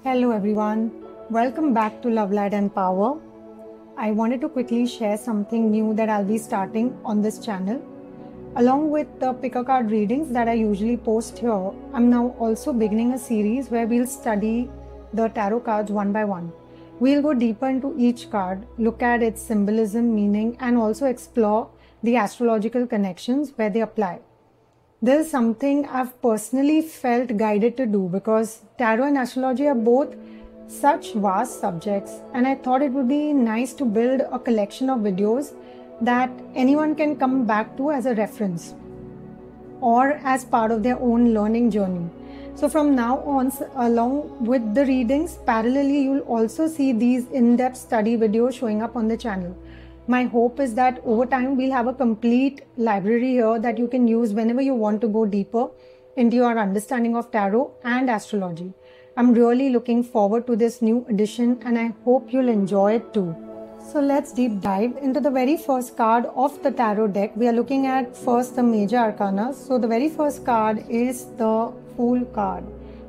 Hello everyone, welcome back to Love, Light and Power. I wanted to quickly share something new that I'll be starting on this channel. Along with the pick a card readings that I usually post here, I'm now also beginning a series where we'll study the tarot cards one by one. We'll go deeper into each card, look at its symbolism, meaning, and also explore the astrological connections where they apply. This is something I've personally felt guided to do because tarot and astrology are both such vast subjects, and I thought it would be nice to build a collection of videos that anyone can come back to as a reference or as part of their own learning journey. So from now on, along with the readings, parallelly you'll also see these in-depth study videos showing up on the channel. My hope is that over time we'll have a complete library here that you can use whenever you want to go deeper into your understanding of tarot and astrology. I'm really looking forward to this new edition and I hope you'll enjoy it too. So let's deep dive into the very first card of the tarot deck. We are looking at first the major arcana. So the very first card is the Fool card.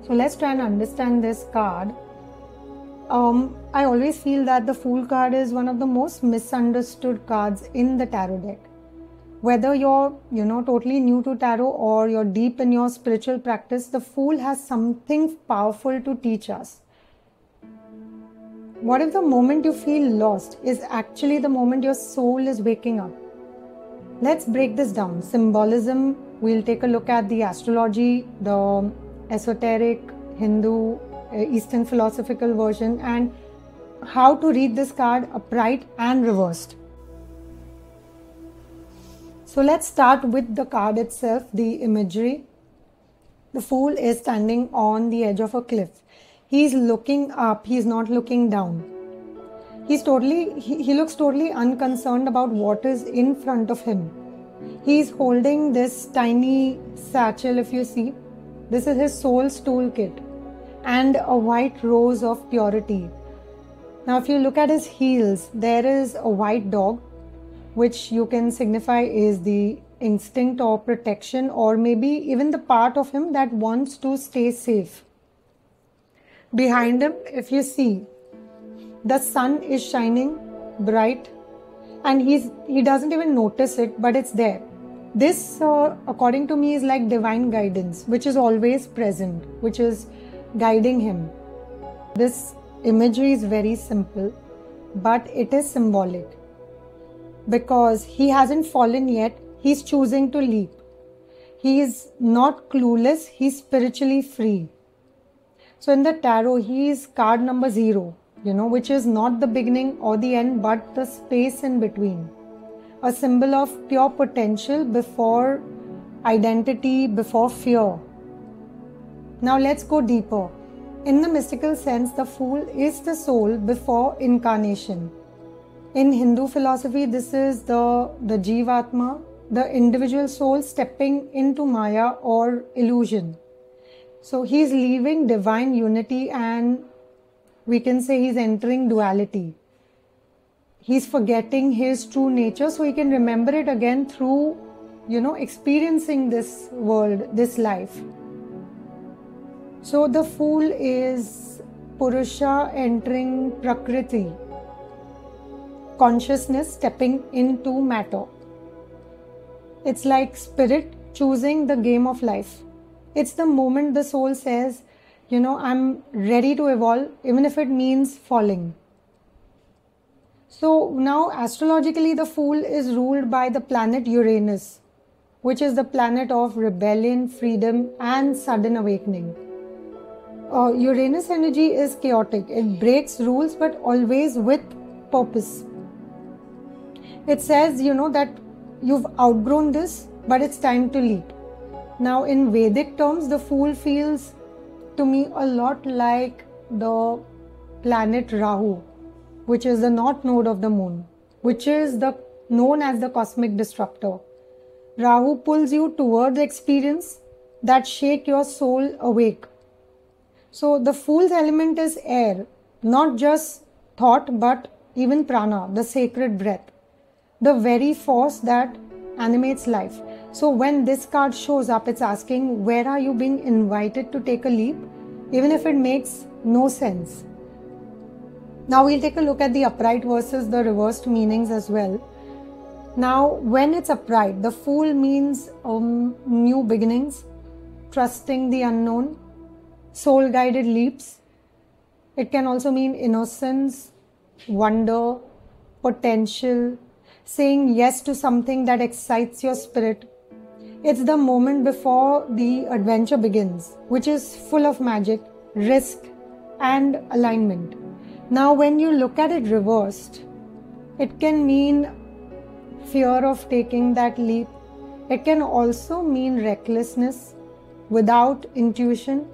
So let's try and understand this card. I always feel that the Fool card is one of the most misunderstood cards in the tarot deck. Whether you're, totally new to tarot or you're deep in your spiritual practice, the Fool has something powerful to teach us. What if the moment you feel lost is actually the moment your soul is waking up? Let's break this down. Symbolism, we'll take a look at the astrology, the esoteric, Hindu, Eastern philosophical version, and how to read this card upright and reversed. So let's start with the card itself, the imagery. The Fool is standing on the edge of a cliff. He's looking up, he's not looking down. He looks totally unconcerned about what is in front of him. He's holding this tiny satchel, if you see. This is his soul's toolkit and a white rose of purity. Now if you look at his heels, there is a white dog, which you can signify is the instinct or protection, or maybe even the part of him that wants to stay safe. Behind him, if you see, the sun is shining bright and he doesn't even notice it, but it's there. This, according to me, is like divine guidance, which is always present, which is guiding him. This imagery is very simple, but it is symbolic because he hasn't fallen yet. He's choosing to leap. He is not clueless. He's spiritually free. So in the tarot, he is card number 0, which is not the beginning or the end, but the space in between. A symbol of pure potential before identity, before fear. Now let's go deeper. In the mystical sense, the Fool is the soul before incarnation. In Hindu philosophy, this is the Jivatma, the individual soul stepping into Maya or illusion. So he's leaving divine unity and we can say he's entering duality. He's forgetting his true nature so he can remember it again through, experiencing this world, this life. So the Fool is Purusha entering Prakriti, consciousness stepping into matter. It's like spirit choosing the game of life. It's the moment the soul says, I'm ready to evolve, even if it means falling. So now astrologically, the Fool is ruled by the planet Uranus, which is the planet of rebellion, freedom, and sudden awakening. Uranus energy is chaotic. It breaks rules, but always with purpose. It says, that you've outgrown this, but it's time to leap. Now, in Vedic terms, the Fool feels to me a lot like the planet Rahu, which is the north node of the moon, which is known as the cosmic disruptor. Rahu pulls you toward the experience that shake your soul awake. So the Fool's element is air, not just thought, but even prana, the sacred breath, the very force that animates life. So when this card shows up, it's asking, where are you being invited to take a leap? even if it makes no sense. Now we'll take a look at the upright versus the reversed meanings as well. Now, when it's upright, the Fool means new beginnings, trusting the unknown, soul-guided leaps. It can also mean innocence, wonder, potential, saying yes to something that excites your spirit. It's the moment before the adventure begins, which is full of magic, risk, and alignment. Now, when you look at it reversed, it can mean fear of taking that leap. It can also mean recklessness without intuition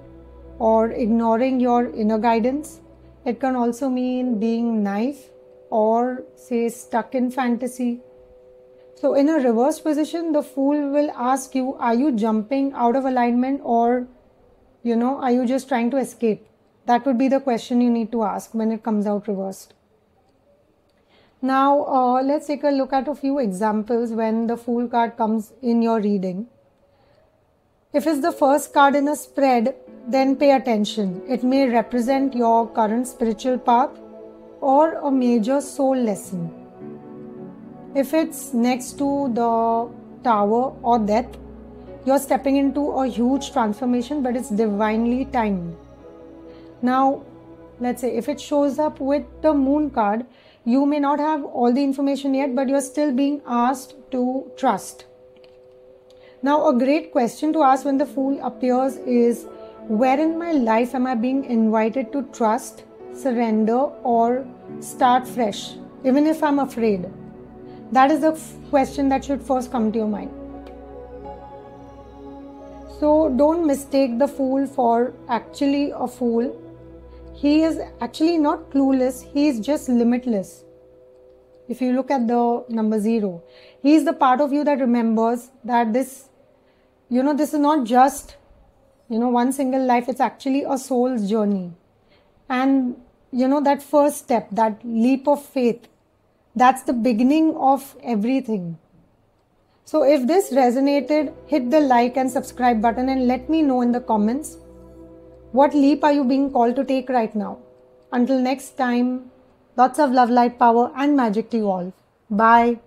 or ignoring your inner guidance. It can also mean being naive or say stuck in fantasy. So in a reverse position, the Fool will ask you, are you jumping out of alignment, or are you just trying to escape? That would be the question you need to ask when it comes out reversed. Now let's take a look at a few examples when the Fool card comes in your reading. If it's the first card in a spread, then pay attention. It may represent your current spiritual path or a major soul lesson. If it's next to the Tower or Death, you're stepping into a huge transformation, but it's divinely timed. Now, let's say if it shows up with the Moon card, you may not have all the information yet, but you're still being asked to trust. Now, a great question to ask when the Fool appears is, where in my life am I being invited to trust, surrender, or start fresh, even if I'm afraid? That is the question that should first come to your mind. So don't mistake the Fool for actually a fool. He is actually not clueless, he is just limitless. If you look at the number 0, he is the part of you that remembers that this is not just, one single life, it's actually a soul's journey. And, that first step, that leap of faith, that's the beginning of everything. So if this resonated, hit the like and subscribe button and let me know in the comments, what leap are you being called to take right now? Until next time, lots of love, light, power and magic to you all. Bye.